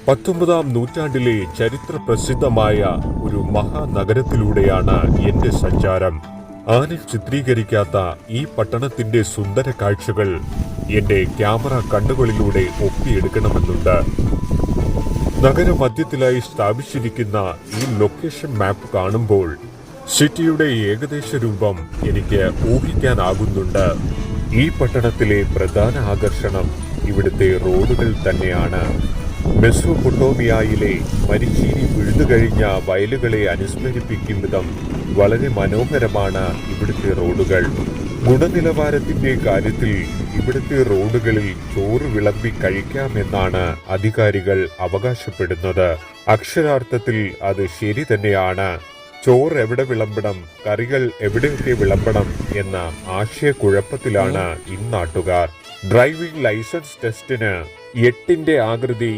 19-ാം നൂറ്റാണ്ടിലെ ചരിത്ര പ്രസിദ്ധമായ ഒരു മഹാനഗരത്തിലൂടെയാണ് എന്റെ സഞ്ചാരം. ആരിൽ ചിത്രീകരിക്കാത്ത ഈ പട്ടണത്തിന്റെ സുന്ദര കാഴ്ചകൾ എന്റെ ക്യാമറ കണ്ണുകളിലൂടെ ഒപ്പിയെടുക്കണമെന്നുണ്ട്. നഗരമധ്യത്തിലായി സ്ഥാപിച്ചിരിക്കുന്ന ഈ ലൊക്കേഷൻ മാപ്പ് കാണുമ്പോൾ സിറ്റിയുടെ ഏകദേശ രൂപം എനിക്ക് ഊഹിക്കാനാകുന്നുണ്ട്. ഈ പട്ടണത്തിലെ പ്രധാന ആകർഷണം ഇവിടുത്തെ റോഡുകൾ തന്നെയാണ്. മെസോപ്പൊട്ടോമിയയിലെ മരിച്ചീനി പിഴുതുകഴിഞ്ഞ വയലുകളെ അനുസ്മരിപ്പിക്കും വിധം വളരെ മനോഹരമാണ് ഇവിടുത്തെ റോഡുകൾ. ഗുണനിലവാരത്തിന്റെ കാര്യത്തിൽ ഇവിടുത്തെ റോഡുകളിൽ ചോറ് വിളമ്പി കഴിക്കാമെന്നാണ് അധികാരികൾ അവകാശപ്പെടുന്നത്. അക്ഷരാർത്ഥത്തിൽ അത് ശരി തന്നെയാണ്. ചോറ് എവിടെ വിളമ്പണം, കറികൾ എവിടെയൊക്കെ വിളമ്പണം എന്ന ആശയക്കുഴപ്പത്തിലാണ് ഇന്നാട്ടുകാർ. ഡ്രൈവിംഗ് ലൈസൻസ് ടെസ്റ്റിന് 8ന്റെ ആകൃതി